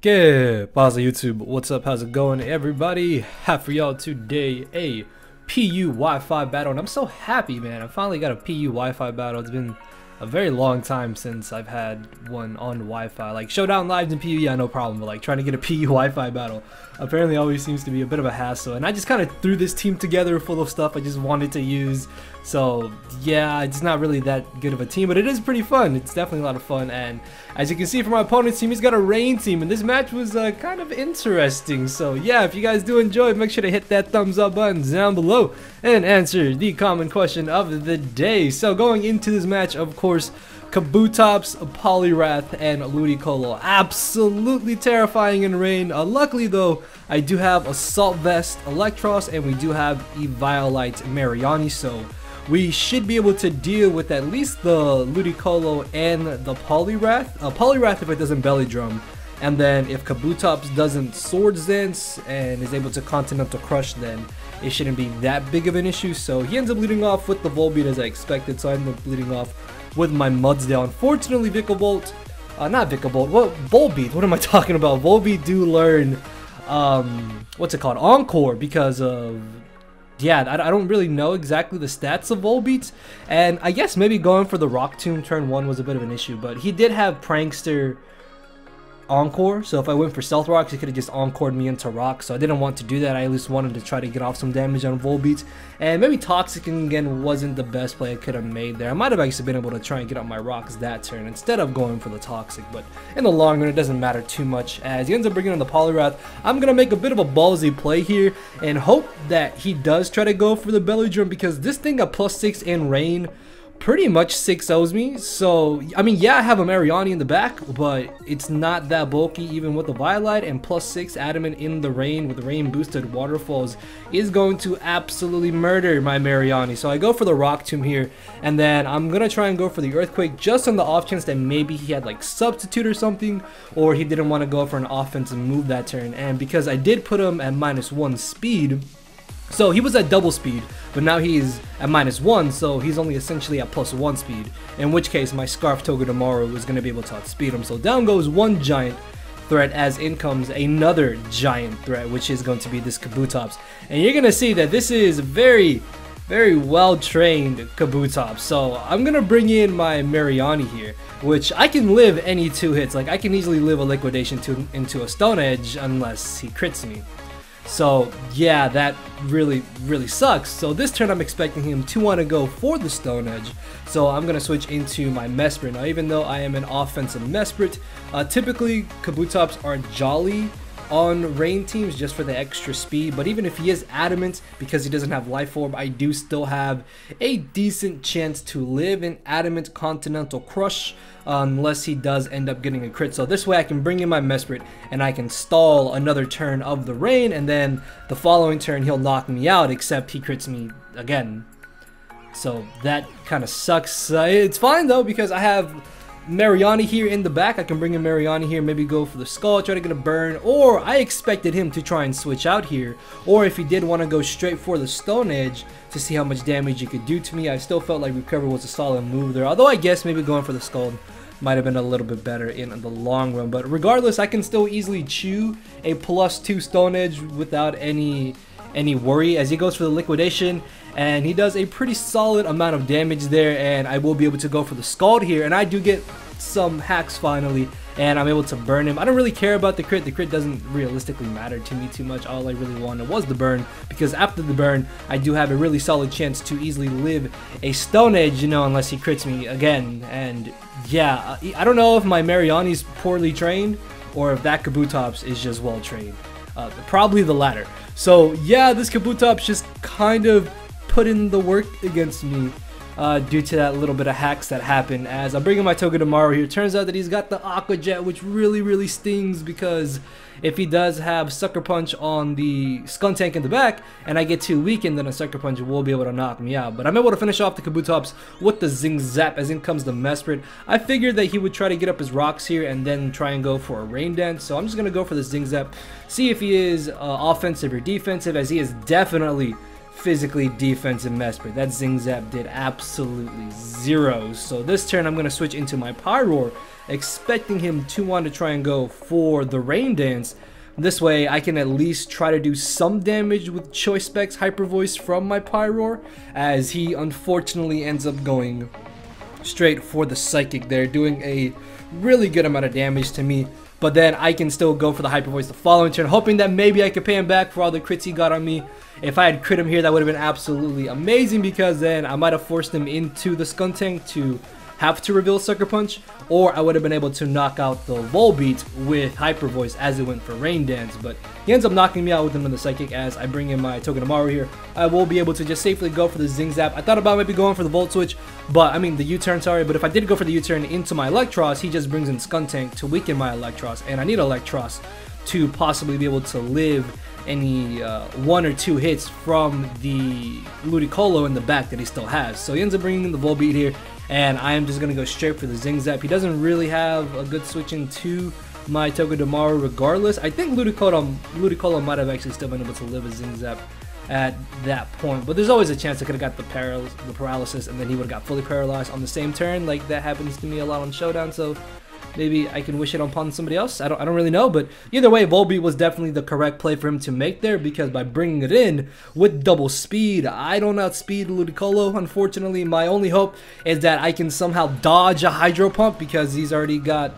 ¿Qué pasa, YouTube? What's up? How's it going, everybody? Have for y'all today a PU Wi-Fi battle, and I'm so happy, man. I finally got a PU Wi-Fi battle. It's been a very long time since I've had one on Wi-Fi. Like Showdown Lives and PU, yeah, no problem, but like trying to get a PU Wi-Fi battle apparently always seems to be a bit of a hassle. And I just kind of threw this team together full of stuff I just wanted to use. So yeah, it's not really that good of a team, but it is pretty fun. It's definitely a lot of fun. And as you can see from my opponent's team, he's got a rain team, and this match was kind of interesting. So yeah, if you guys do enjoy, make sure to hit that thumbs up button down below and answer the common question of the day. So going into this match, of course, Kabutops, Poliwrath, and Ludicolo. Absolutely terrifying in rain. Luckily though, I do have Assault Vest, Electros, and we do have Eviolite Mareanie, so we should be able to deal with at least the Ludicolo and the Poliwrath. Poliwrath if it doesn't belly drum, and then if Kabutops doesn't Swords Dance and is able to Continental Crush, then it shouldn't be that big of an issue. So he ends up leading off with the Volbeat as I expected, so I end up leading off with my Mudsdale. Unfortunately, Volbeat, what am I talking about? Volbeat do learn, what's it called? Encore, because of, yeah, I don't really know exactly the stats of Volbeat, and I guess maybe going for the Rock Tomb turn 1 was a bit of an issue, but he did have Prankster Encore, so if I went for Stealth Rocks, he could have just Encored me into Rock, so I didn't want to do that. I at least wanted to try to get off some damage on Volbeat, and maybe Toxic again wasn't the best play I could have made there. I might have actually been able to try and get up my Rocks that turn instead of going for the Toxic, but in the long run it doesn't matter too much as he ends up bringing in the Poliwrath. I'm going to make a bit of a ballsy play here and hope that he does try to go for the Belly Drum, because this thing got +6 in rain pretty much 6-0s me. So I mean, yeah, I have a Mareanie in the back, but it's not that bulky even with the Violite, and +6 Adamant in the rain with rain boosted waterfalls is going to absolutely murder my Mareanie. So I go for the Rock Tomb here, and then I'm gonna try and go for the Earthquake just on the off chance that maybe he had like Substitute or something, or he didn't want to go for an offensive move that turn. And because I did put him at -1 speed, so he was at double speed, but now he's at -1, so he's only essentially at +1 speed, in which case my Scarf Togedemaru was going to be able to outspeed him. So down goes one giant threat, as in comes another giant threat, which is going to be this Kabutops. And you're going to see that this is very well trained Kabutops. So I'm going to bring in my Mareanie here, which I can live any 2 hits. Like I can easily live a Liquidation into a Stone Edge unless he crits me. So yeah, that really sucks. So this turn I'm expecting him to want to go for the Stone Edge, so I'm going to switch into my Mesprit. Now even though I am an offensive Mesprit, typically Kabutops are jolly on rain teams just for the extra speed, but even if he is adamant because he doesn't have Life Orb, I do still have a decent chance to live in Adamant Continental Crush unless he does end up getting a crit. So this way I can bring in my Mesprit and I can stall another turn of the rain, and then the following turn he'll knock me out, except he crits me again. So that kind of sucks. It's fine though, because I have Mareanie here in the back. I can bring in Mareanie here, maybe go for the Skull, try to get a burn, or I expected him to try and switch out here, or if he did want to go straight for the Stone Edge to see how much damage he could do to me. I still felt like Recover was a solid move there, although I guess maybe going for the Skull might have been a little bit better in the long run. But regardless, I can still easily chew a +2 Stone Edge without any worry, as he goes for the Liquidation, and he does a pretty solid amount of damage there, and I will be able to go for the Scald here, and I do get some hacks finally, and I'm able to burn him. I don't really care about the crit. The crit doesn't realistically matter to me too much. All I really wanted was the burn, because after the burn I do have a really solid chance to easily live a Stone Edge, you know, unless he crits me again. And yeah, I don't know if my Mareanie's poorly trained or if that Kabutops is just well trained. Probably the latter. So yeah, this Kabutops just kind of put in the work against me due to that little bit of hacks that happened. As I'm bringing my Togedemaru here, turns out that he's got the Aqua Jet, which really stings, because if he does have Sucker Punch on the Skuntank in the back and I get too weakened, then a Sucker Punch will be able to knock me out. But I'm able to finish off the Kabutops with the Zing Zap, as in comes the Mesprit. I figured that he would try to get up his rocks here and then try and go for a Rain Dance, so I'm just going to go for the Zing Zap, see if he is offensive or defensive, as he is definitely physically defensive mess, but that Zing Zap did absolutely zero. So this turn I'm going to switch into my Pyroar, expecting him to want to try and go for the Rain Dance. This way I can at least try to do some damage with Choice Specs Hyper Voice from my Pyroar, as he unfortunately ends up going straight for the Psychic there, doing a really good amount of damage to me. But then I can still go for the Hyper Voice the following turn, hoping that maybe I could pay him back for all the crits he got on me. If I had crit him here, that would have been absolutely amazing, because then I might have forced him into the Skuntank to have to reveal Sucker Punch, or I would have been able to knock out the Volbeat with Hyper Voice as it went for Rain Dance. But he ends up knocking me out with him in the Psychic. As I bring in my Togedemaru here, I will be able to just safely go for the Zing Zap. I thought about maybe going for the Volt Switch, but I mean the U-turn, sorry, but if I did go for the U-turn into my Electros, he just brings in Skuntank to weaken my Electros, and I need Electros to possibly be able to live any 1 or 2 hits from the Ludicolo in the back that he still has. So he ends up bringing in the Volbeat here, and I am just going to go straight for the Zing Zap. He doesn't really have a good switch into my Togedemaru regardless. I think Ludicolo might have actually still been able to live a Zing Zap at that point, but there's always a chance I could have got the paralysis, and then he would have got fully paralyzed on the same turn. Like, that happens to me a lot on Showdown, so maybe I can wish it upon somebody else. I don't really know, but either way, Volbeat was definitely the correct play for him to make there, because by bringing it in with double speed, I don't outspeed Ludicolo. Unfortunately, my only hope is that I can somehow dodge a Hydro Pump, because he's already got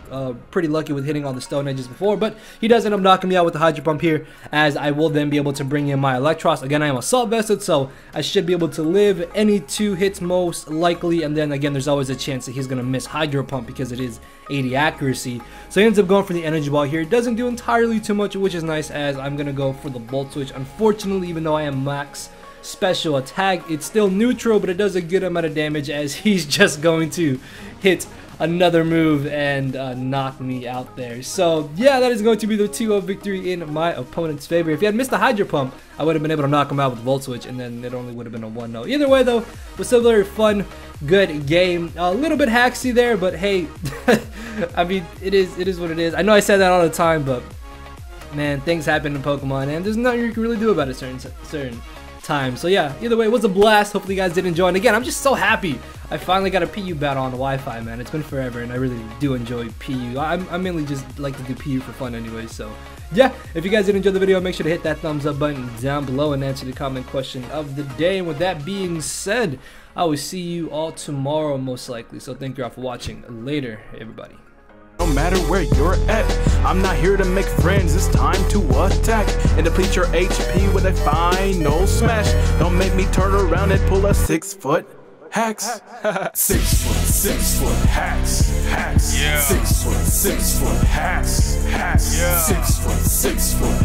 pretty lucky with hitting all the Stone Edges before, but he does end up knocking me out with the Hydro Pump here, as I will then be able to bring in my Electros. Again, I am Assault Vested, so I should be able to live any 2 hits most likely, and then again, there's always a chance that he's going to miss Hydro Pump because it is 80 accuracy. So he ends up going for the Energy Ball here. It doesn't do entirely too much, which is nice, as I'm going to go for the Volt Switch. Unfortunately, even though I am max special attack, it's still neutral, but it does a good amount of damage, as he's just going to hit another move and knock me out there. So yeah, that is going to be the 2-0 victory in my opponent's favor. If he had missed the Hydro Pump, I would have been able to knock him out with Volt Switch, and then it only would have been a 1-0. Either way though, it was still a very fun, good game. A little bit hacksy there, but hey, I mean, it is what it is. I know I said that all the time, but man, things happen in Pokemon, and there's nothing you can really do about it certain time. So yeah, either way, it was a blast. Hopefully you guys did enjoy, and again, I'm just so happy I finally got a PU battle on Wi-Fi, man. It's been forever, and I really do enjoy PU. I mainly just like to do PU for fun anyway. So yeah, if you guys did enjoy the video, make sure to hit that thumbs up button down below and answer the comment question of the day. And with that being said, I will see you all tomorrow most likely. So thank you all for watching. Later, everybody. No matter where you're at, I'm not here to make friends, it's time to attack and deplete your HP with a final smash. Don't make me turn around and pull a 6-foot hacks. 6 foot hacks. Yeah. 6 foot hacks. Yeah. 6 foot